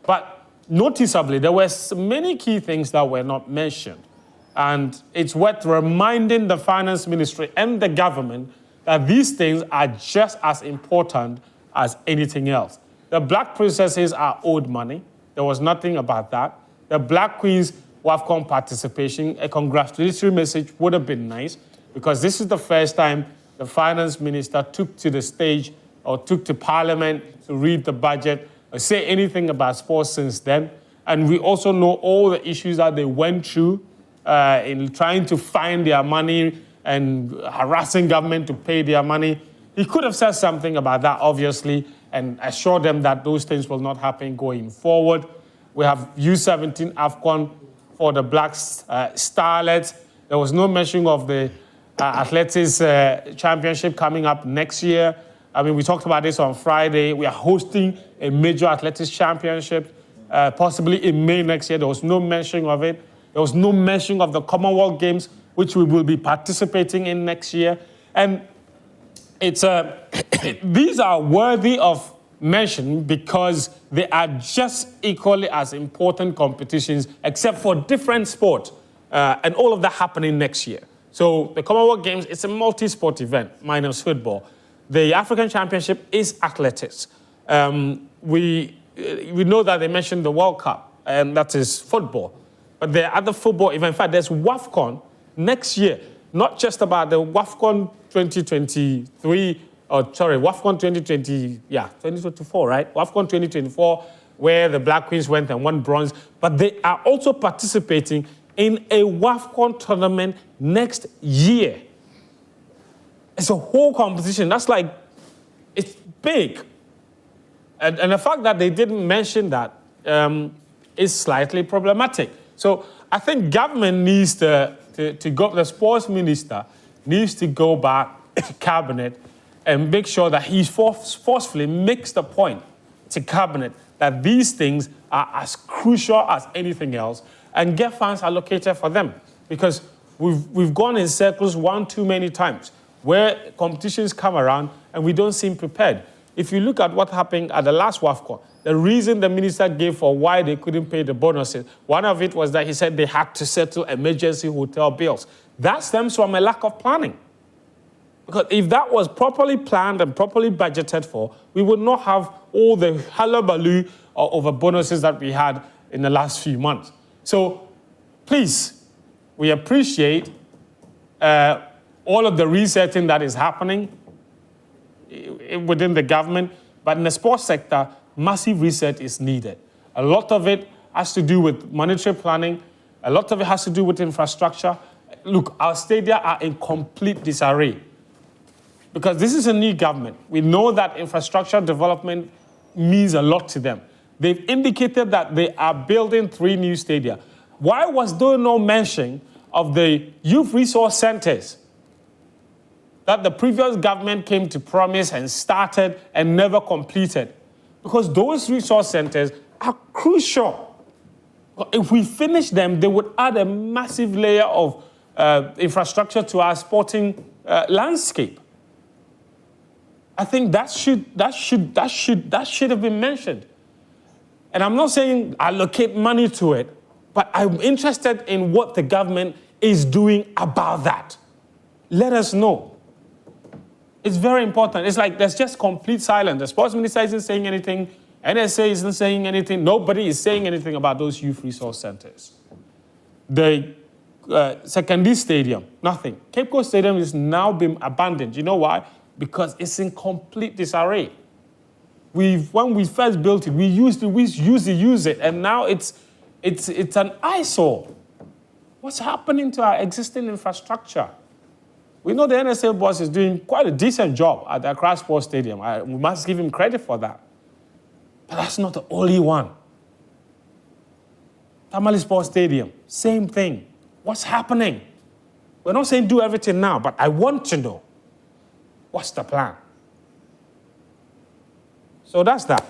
But noticeably, there were many key things that were not mentioned. And it's worth reminding the finance ministry and the government that these things are just as important as anything else. The black princesses are owed money. There was nothing about that. The black queens WAFCON participation, a congratulatory message would have been nice, because this is the first time the finance minister took to the stage or took to parliament to read the budget or say anything about sports since then. And we also know all the issues that they went through in trying to find their money and harassing government to pay their money. He could have said something about that, obviously, and assured them that those things will not happen going forward. We have U17 AFCON for the black starlets. There was no mention of the athletics championship coming up next year. I mean, we talked about this on Friday. We are hosting a major athletics championship, possibly in May next year. There was no mention of it. There was no mention of the Commonwealth Games, which we will be participating in next year. And it's these are worthy of mention because they are just equally as important competitions, except for different sports, and all of that happening next year. So the Commonwealth Games, it's a multi-sport event, minus football. The African Championship is athletics. We know that they mentioned the World Cup, and that is football. But there are other football events. In fact, there's WAFCON next year, not just about the WAFCON 2023, WAFCON 2024, right? WAFCON 2024, where the Black Queens went and won bronze, but they are also participating in a WAFCON tournament next year. It's a whole competition. That's like, it's big. And the fact that they didn't mention that is slightly problematic. So I think government needs to go, the sports minister needs to go back to cabinet and make sure that he forcefully makes the point to cabinet that these things are as crucial as anything else and get funds allocated for them. Because we've gone in circles one too many times where competitions come around and we don't seem prepared. If you look at what happened at the last WAFCON, the reason the minister gave for why they couldn't pay the bonuses, one of it was that he said they had to settle emergency hotel bills. That stems from a lack of planning. Because if that was properly planned and properly budgeted for, we would not have all the hullabaloo over bonuses that we had in the last few months. So please, we appreciate all of the resetting that is happening within the government, but in the sports sector, massive reset is needed. A lot of it has to do with monetary planning. A lot of it has to do with infrastructure. Look, our stadia are in complete disarray because this is a new government. We know that infrastructure development means a lot to them. They've indicated that they are building 3 new stadia. Why was there no mention of the youth resource centers that the previous government came to promise and started and never completed? Because those resource centers are crucial. If we finish them, they would add a massive layer of infrastructure to our sporting landscape. I think that should have been mentioned. And I'm not saying allocate money to it, but I'm interested in what the government is doing about that. Let us know. It's very important. It's like there's just complete silence. The sports minister isn't saying anything. NSA isn't saying anything. Nobody is saying anything about those youth resource centers. The secondary stadium, nothing. Cape Coast Stadium is now been abandoned. You know why? Because it's in complete disarray. When we first built it, we used to use it, and now it's an eyesore. What's happening to our existing infrastructure? We know the NSA boss is doing quite a decent job at the Accra Sports Stadium. We must give him credit for that. But that's not the only one. Tamale Sports Stadium, same thing. What's happening? We're not saying do everything now, but I want to know. What's the plan? So that's that.